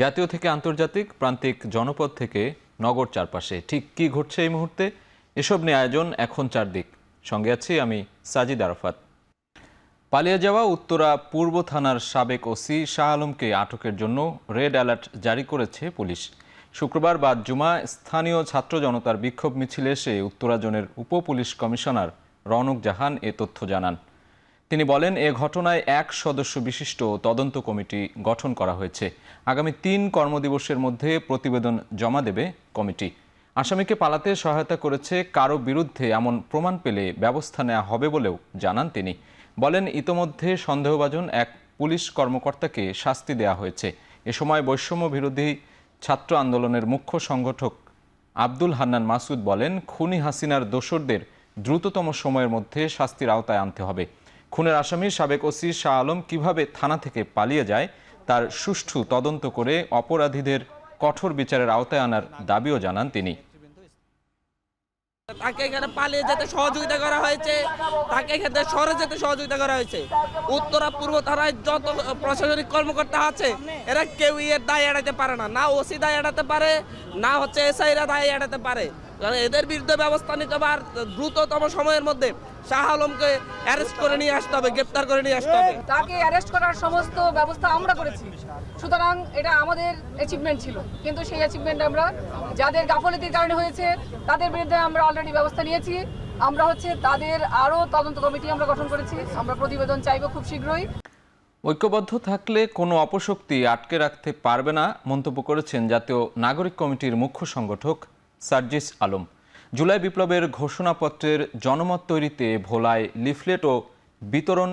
জাতীয় থেকে আন্তর্জাতিক, প্রান্তিক, জনপদ থেকে নগর চারপাশে ঠিক কি ঘটছে এই মুহূর্তে, এসব নিয়ে আয়োজন এখন চারদিক। সঙ্গে আছি আমি সাজিদ আরাফাত। পালিয়ে যাওয়া উত্তরা পূর্ব থানার সাবেক ওসি শাহ আলমকে আটকের জন্য রেড অ্যালার্ট জারি করেছে পুলিশ। শুক্রবার বাদ জুমা স্থানীয় ছাত্র জনতার বিক্ষোভ মিছিলে এসে উত্তরা জোনের উপ পুলিশ কমিশনার রওনক জাহান এ তথ্য জানান। তিনি বলেন, এ ঘটনায় 1 সদস্য বিশিষ্ট তদন্ত কমিটি গঠন করা হয়েছে। আগামী 3 কর্মদিবসের মধ্যে প্রতিবেদন জমা দেবে কমিটি। আসামিকে পালাতে সহায়তা করেছে কারো বিরুদ্ধে এমন প্রমাণ পেলে ব্যবস্থা নেওয়া হবে বলেও জানান তিনি। বলেন, ইতোমধ্যে সন্দেহভাজন এক পুলিশ কর্মকর্তাকে শাস্তি দেওয়া হয়েছে। এ সময় বৈষম্য বিরোধী ছাত্র আন্দোলনের মুখ্য সংগঠক আব্দুল হান্নান মাসুদ বলেন, খুনি হাসিনার দোসরদের দ্রুততম সময়ের মধ্যে শাস্তির আওতায় আনতে হবে। খুনের আসামি সাবেক ওসি শাহ আলম কিভাবে থানা থেকে পালিয়ে যায় তার সুষ্ঠু তদন্ত করে অপরাধীদের কঠোর বিচারের আওতায় আনার দাবিও জানান তিনি। তাকে এখানে পালিয়ে যেতে সহযোগিতা করা হয়েছে, তাকে এখানে সরে যেতে সহযোগিতা করা হয়েছে। উত্তরা পূর্ব থানায় যত প্রশাসনিক কর্মকর্তা আছে এরা কেউ এর দায় এড়াতে পারে না, না ওসি দায় এড়াতে পারে, না এসআইরা দায় এড়াতে পারে। কারণ এদের বিরুদ্ধে ব্যবস্থা নিতে হবে আর দ্রুততম সময়ের মধ্যে শাহ আলমকে অ্যারেস্ট করে নিয়ে আসতে হবে, গ্রেপ্তার করে নিয়ে আসতে হবে। তাকে অ্যারেস্ট করার সমস্ত ব্যবস্থা আমরা করেছি, সুতরাং এটা আমাদের অ্যাচিভমেন্ট ছিল। কিন্তু সেই অ্যাচিভমেন্ট আমরা যাদের গাফলতির কারণে হয়েছে তাদের বিরুদ্ধে আমরা অলরেডি ব্যবস্থা নিয়েছি। আমরা তাদের আরও তদন্ত কমিটি আমরা গঠন করেছি। আমরা প্রতিবেদন চাইব খুব শীঘ্রই। ঐক্যবদ্ধ থাকলে কোনো অপশক্তি আটকে রাখতে পারবে না মন্তব্য করেছেন জাতীয় নাগরিক কমিটির মুখ্য সংগঠক সার্জিস আলম। জুলাই বিপ্লবের ঘোষণাপত্রের জনমত তৈরিতে ভোলায় লিফলেট ও বিতরণ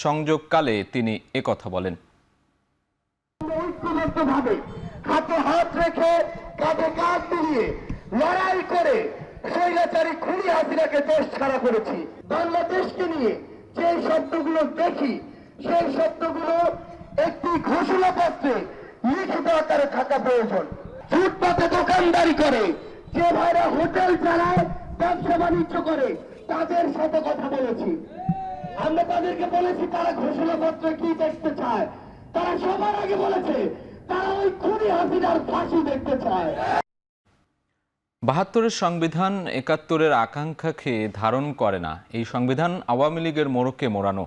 সংযোগকালে তিনি একথা বলেন। ঐক্যবদ্ধভাবে হাতে হাত রেখে কাঁধে কাঁধ মিলিয়ে লড়াই করে স্বৈরাচারী খুনি হাসিনাকে দেশ ছাড়া করেছি। বাংলাদেশকে নিয়ে যে শব্দগুলো দেখি সেই শব্দগুলো একটি ঘোষণাপত্রে লিখিত আকারে থাকা প্রয়োজন। ফুটপাতে দোকানদারি করে যে ভাইরা হোটেল চালায়, ব্যবসা বাণিজ্য করে, তাদের সাথে কথা বলেছি। আমরা তাদেরকে বলেছি তারা ঘোষণাপত্রে কি দেখতে চায়। তারা সবার আগে বলেছে তারা ওই খুনি হাসিনার ফাঁসি দেখতে চায়। ৭২-এর সংবিধান ৭১-এর আকাঙ্ক্ষাকে ধারণ করে না। এই সংবিধান আওয়ামী লীগের মোড়কে মোড়ানো।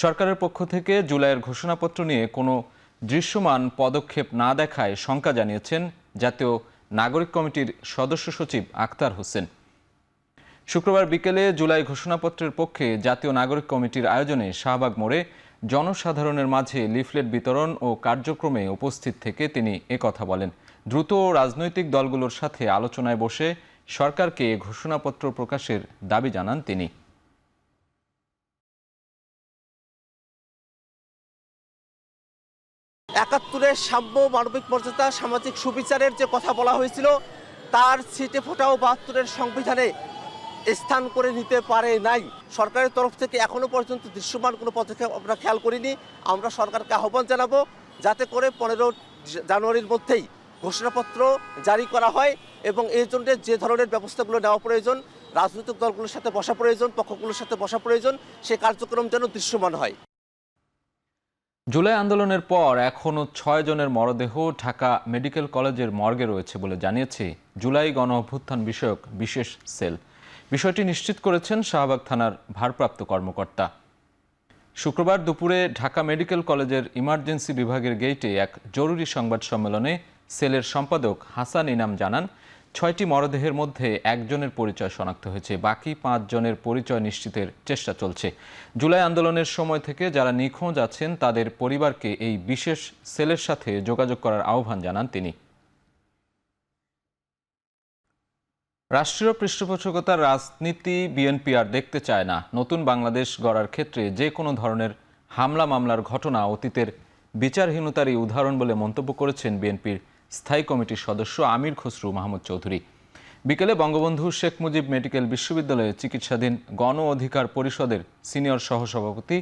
সরকারের পক্ষ থেকে জুলাইয়ের ঘোষণাপত্র নিয়ে কোনো দৃশ্যমান পদক্ষেপ না দেখায় শঙ্কা জানিয়েছেন জাতীয় নাগরিক কমিটির সদস্য সচিব আক্তার হোসেন। শুক্রবার বিকেলে জুলাই ঘোষণাপত্রের পক্ষে জাতীয় নাগরিক কমিটির আয়োজনে শাহবাগ মোড়ে জনসাধারণের মাঝে লিফলেট বিতরণ ও কার্যক্রমে উপস্থিত থেকে তিনি একথা বলেন। দ্রুত রাজনৈতিক দলগুলোর সাথে আলোচনায় বসে সরকারকে ঘোষণাপত্র প্রকাশের দাবি জানান তিনি। একাত্তরের সাম্য, মানবিক মর্যাদা, সামাজিক সুবিচারের যে কথা বলা হয়েছিল তার ছিটে ফোটাও ৭২-এর সংবিধানে স্থান করে নিতে পারে নাই। সরকারের তরফ থেকে এখনো পর্যন্ত দৃশ্যমান কোনো পদক্ষেপ আমরা খেয়াল করিনি। আমরা সরকারকে আহ্বান জানাবো যাতে করে 15 জানুয়ারির মধ্যেই ঘোষণাপত্র জারি করা হয় এবং এই জন্য যে ধরনের ব্যবস্থাগুলো নেওয়া প্রয়োজন, রাজনৈতিক দলগুলোর সাথে বসা প্রয়োজন, পক্ষগুলোর সাথে বসা প্রয়োজন, সে কার্যক্রম যেন দৃশ্যমান হয়। জুলাই আন্দোলনের পর এখনও 6 জনের মরদেহ ঢাকা মেডিকেল কলেজের মর্গে রয়েছে বলে জানিয়েছে জুলাই গণ অভ্যুত্থান বিষয়ক বিশেষ সেল। বিষয়টি নিশ্চিত করেছেন শাহবাগ থানার ভারপ্রাপ্ত কর্মকর্তা। শুক্রবার দুপুরে ঢাকা মেডিকেল কলেজের ইমার্জেন্সি বিভাগের গেইটে এক জরুরি সংবাদ সম্মেলনে সেলের সম্পাদক হাসান ইনাম জানান, 6টি মরদেহের মধ্যে 1 জনের পরিচয় শনাক্ত হয়েছে। বাকি 5 জনের পরিচয় নিশ্চিতের চেষ্টা চলছে। জুলাই আন্দোলনের সময় থেকে যারা নিখোঁজ আছেন তাদের পরিবারকে এই বিশেষ সেলের সাথে যোগাযোগ করার আহ্বান জানান তিনি। রাষ্ট্রীয় পৃষ্ঠপোষকতার রাজনীতি বিএনপি আর দেখতে চায় না। নতুন বাংলাদেশ গড়ার ক্ষেত্রে যে কোনো ধরনের হামলা মামলার ঘটনা অতীতের বিচারহীনতারই উদাহরণ বলে মন্তব্য করেছেন বিএনপির স্থায়ী কমিটির সদস্য আমির খসরু মাহমুদ চৌধুরী। বিকেলে বঙ্গবন্ধু শেখ মুজিব মেডিকেল বিশ্ববিদ্যালয়ে চিকিৎসাধীন গণ অধিকার পরিষদের সিনিয়র সহসভাপতি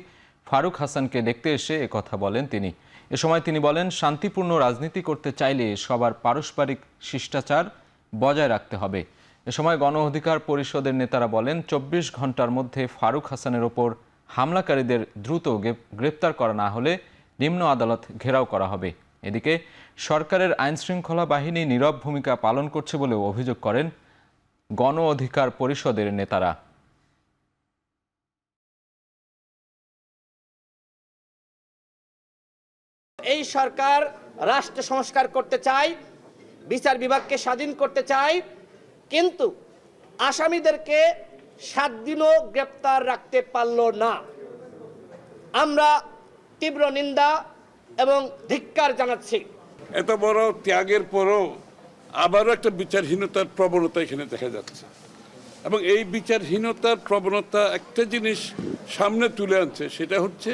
ফারুক হাসানকে দেখতে এসে একথা বলেন তিনি। এ সময় তিনি বলেন, শান্তিপূর্ণ রাজনীতি করতে চাইলে সবার পারস্পরিক শিষ্টাচার বজায় রাখতে হবে। এ সময় গণ অধিকার পরিষদের নেতারা বলেন, 24 ঘন্টার মধ্যে ফারুক হাসানের ওপর হামলাকারীদের দ্রুত গ্রেপ্তার করা না হলে নিম্ন আদালত ঘেরাও করা হবে। এদিকে সরকারের আইনশৃঙ্খলা বাহিনী নীরব ভূমিকা পালন করছে বলেও অভিযোগ করেন গণ অধিকার পরিষদের নেতারা। এই সরকার রাষ্ট্র সংস্কার করতে চায়, বিচার বিভাগকে স্বাধীন করতে চায়, কিন্তু আসামিদেরকে 7 দিনও গ্রেপ্তার রাখতে পারল না। আমরা তীব্র নিন্দা এবং ধিক্কার জানাচ্ছি। এত বড় ত্যাগের পরও আবারও একটা বিচারহীনতার প্রবণতা এখানে দেখা যাচ্ছে, এবং এই বিচারহীনতার প্রবণতা একটা জিনিস সামনে তুলে আনছে, সেটা হচ্ছে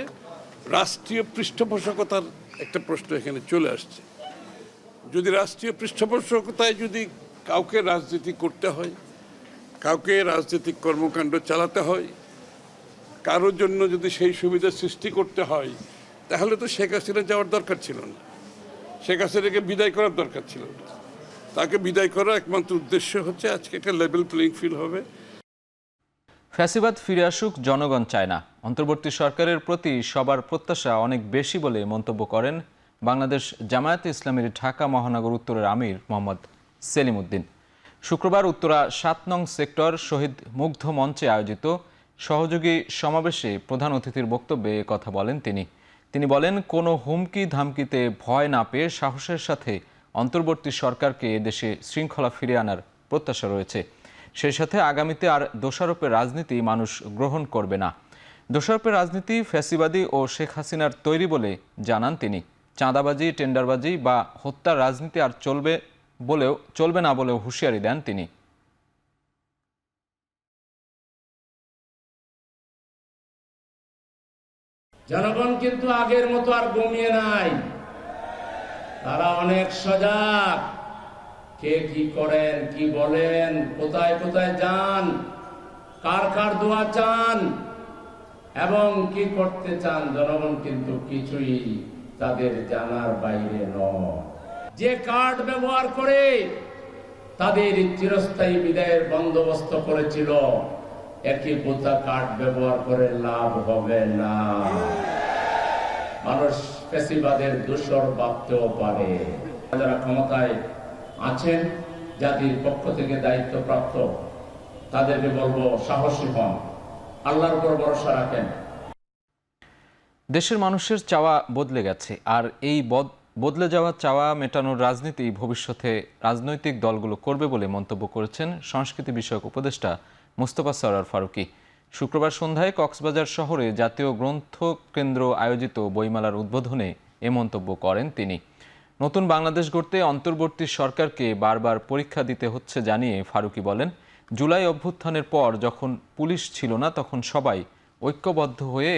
রাষ্ট্রীয় পৃষ্ঠপোষকতার একটা প্রশ্ন এখানে চলে আসছে। যদি রাষ্ট্রীয় পৃষ্ঠপোষকতায় যদি কাউকে রাজনীতি করতে হয়, কাউকে রাজনৈতিক কর্মকাণ্ড চালাতে হয়, কারোর জন্য যদি সেই সুবিধা সৃষ্টি করতে হয়, তাহলে তো শেখ হাসিনা যাওয়ার দরকার ছিল না, শেখ হাসিনাকে বিদায় করার দরকার ছিল না। তাকে বিদায় করার একমাত্র উদ্দেশ্য হচ্ছে আজকে একটা লেভেল প্লেইং ফিল্ড হবে। ফ্যাসিবাদ ফিরে আসুক জনগণ চায় না। অন্তর্বর্তী সরকারের প্রতি সবার প্রত্যাশা অনেক বেশি বলে মন্তব্য করেন বাংলাদেশ জামায়াতে ইসলামীর ঢাকা মহানগর উত্তরের আমির মোহাম্মদ সেলিম উদ্দিন। শুক্রবার উত্তরা 7 নং সেক্টর শহীদ মুগ্ধ মঞ্চে আয়োজিত সহযোগী সমাবেশে প্রধান অতিথির বক্তব্যে কথা বলেন তিনি বলেন, কোনো হুমকি ধামকিতে ভয় না পেয়ে সাহসের সাথে অন্তর্বর্তী সরকারকে দেশে শৃঙ্খলা ফিরিয়ে আনার প্রত্যাশা রয়েছে। সেই সাথে আগামীতে আর দোষারোপের রাজনীতি মানুষ গ্রহণ করবে না। দোষারোপের রাজনীতি ফ্যাসিবাদী ও শেখ হাসিনার তৈরি বলে জানান তিনি। চাঁদাবাজি, টেন্ডারবাজি বা হত্যার রাজনীতি আর চলবে না বলেও হুঁশিয়ারি দেন তিনি। জনগণ কিন্তু আগের মতো আর ঘুমিয়ে নাই, তারা অনেক সজাগ। কে কি করেন, কি বলেন, কোথায় কোথায় যান, কার কার দোয়া চান এবং কি করতে চান, জনগণ কিন্তু কিছুই তাদের জানার বাইরে নয়। যে কার্ড ব্যবহার করে তাদের চিরস্থায়ী বিদায়ের বন্দোবস্ত করেছিল, একই বোতা কার্ড ব্যবহার করে লাভ হবে না। মানুষ ফ্যাসিবাদের দোষর ভাবতেও পারে। যারা ক্ষমতায় আছেন, জাতির পক্ষ থেকে দায়িত্বপ্রাপ্ত, তাদেরকে বলবো সাহসী হন, আল্লাহর উপর ভরসা রাখেন। দেশের মানুষের চাওয়া বদলে গেছে, আর এই বদলে যাওয়া চাওয়া মেটানোর রাজনীতি ভবিষ্যতে রাজনৈতিক দলগুলো করবে বলে মন্তব্য করেছেন সংস্কৃতি বিষয়ক উপদেষ্টা মোস্তফা সরোয়ার ফারুকী। শুক্রবার সন্ধ্যায় কক্সবাজার শহরে জাতীয় গ্রন্থ কেন্দ্র আয়োজিত বইমেলার উদ্বোধনে এ মন্তব্য করেন তিনি। নতুন বাংলাদেশ গড়তে অন্তর্বর্তী সরকারকে বারবার পরীক্ষা দিতে হচ্ছে জানিয়ে ফারুকী বলেন, জুলাই অভ্যুত্থানের পর যখন পুলিশ ছিল না, তখন সবাই ঐক্যবদ্ধ হয়ে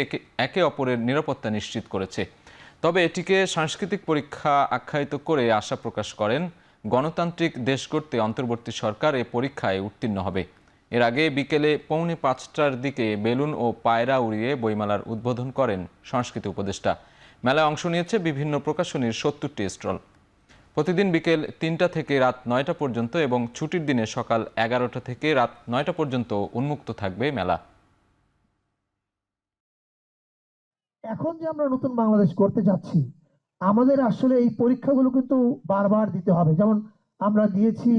একে অপরের নিরাপত্তা নিশ্চিত করেছে। তবে এটিকে সাংস্কৃতিক পরীক্ষা আখ্যায়িত করে আশা প্রকাশ করেন, গণতান্ত্রিক দেশ গড়তে অন্তর্বর্তী সরকার এ পরীক্ষায় উত্তীর্ণ হবে। এর আগে বিকেলে 4:45টার দিকে বেলুন ও পায়রা উড়িয়ে বইমেলার উদ্বোধন করেন সংস্কৃতি উপদেষ্টা। মেলায় অংশ নিয়েছে বিভিন্ন প্রকাশনীর 70টি স্টল। প্রতিদিন বিকেল 3টা থেকে রাত 9টা পর্যন্ত এবং ছুটির দিনে সকাল 11টা থেকে রাত 9টা পর্যন্ত উন্মুক্ত থাকবে মেলা। এখন যে আমরা নতুন বাংলাদেশ করতে যাচ্ছি, আমাদের আসলে এই পরীক্ষাগুলো কিন্তু বারবার দিতে হবে। যেমন আমরা দিয়েছি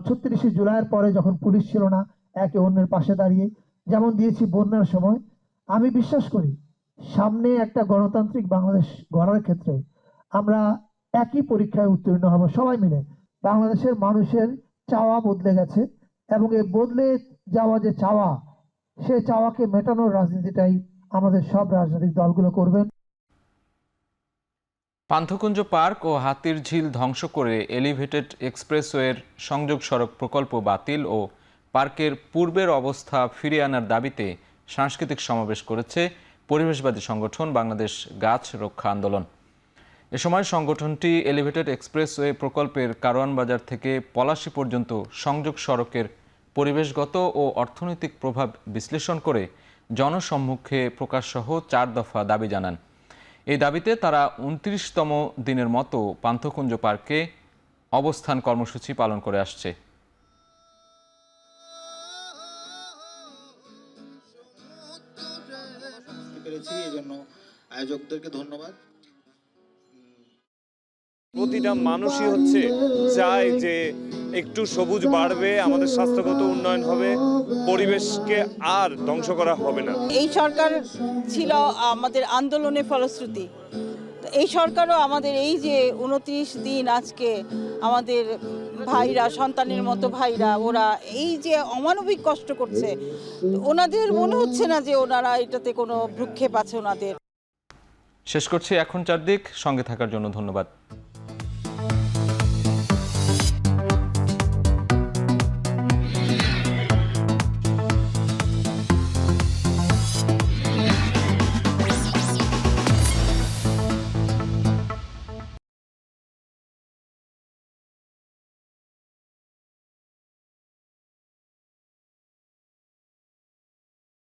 36শে জুলাইয়ের পরে, যখন পুলিশ ছিল না, একে অন্যের পাশে দাঁড়িয়ে, যেমন দিয়েছি বন্যার সময়। আমি বিশ্বাস করি সামনে একটা গণতান্ত্রিক বাংলাদেশ গড়ার ক্ষেত্রে আমরা একই পরীক্ষায় উত্তীর্ণ হব সবাই মিলে। বাংলাদেশের মানুষের চাওয়া বদলে গেছে, এবং এই বদলে যাওয়া যে চাওয়া, সে চাওয়াকে মেটানোর রাজনীতিটাই আমাদের সব রাজনৈতিক দলগুলো করবেন। পান্থকুঞ্জ পার্ক ও হাতির ঝিল ধ্বংস করে এলিভেটেড এক্সপ্রেসওয়ের সংযোগ সড়ক প্রকল্প বাতিল ও পার্কের পূর্বের অবস্থা ফিরিয়ে আনার দাবিতে সাংস্কৃতিক সমাবেশ করেছে পরিবেশবাদী সংগঠন বাংলাদেশ গাছ রক্ষা আন্দোলন। এ সময় সংগঠনটি এলিভেটেড এক্সপ্রেসওয়ে প্রকল্পের কারওয়ান বাজার থেকে পলাশী পর্যন্ত সংযোগ সড়কের পরিবেশগত ও অর্থনৈতিক প্রভাব বিশ্লেষণ করে জনসম্মুখে প্রকাশসহ 4 দফা দাবি জানান। এই দাবিতে তারা 29তম দিনের মতো পান্থকুঞ্জ পার্কে অবস্থান কর্মসূচি পালন করে আসছে। এজন্য আয়োজকদেরকে ধন্যবাদ। প্রতিটা মানুষই হচ্ছে চায় যে একটু সবুজ বাড়বে, আমাদের স্বাস্থ্যগত উন্নয়ন হবে, পরিবেশকে আর ধ্বংস করা হবে না। এই সরকার ছিল আমাদের আন্দোলনের ফলশ্রুতি। তো এই সরকারও আমাদের এই যে 29 দিন আজকে আমাদের ভাইরা, সন্তানের মতো ভাইরা, ওরা এই যে অমানবিক কষ্ট করছে, ওনাদের মনে হচ্ছে না যে ওনারা এটাতে কোনো ভ্রুক্ষেপ আছে ওনাদের। শেষ করছি এখন চারদিক। সঙ্গে থাকার জন্য ধন্যবাদ।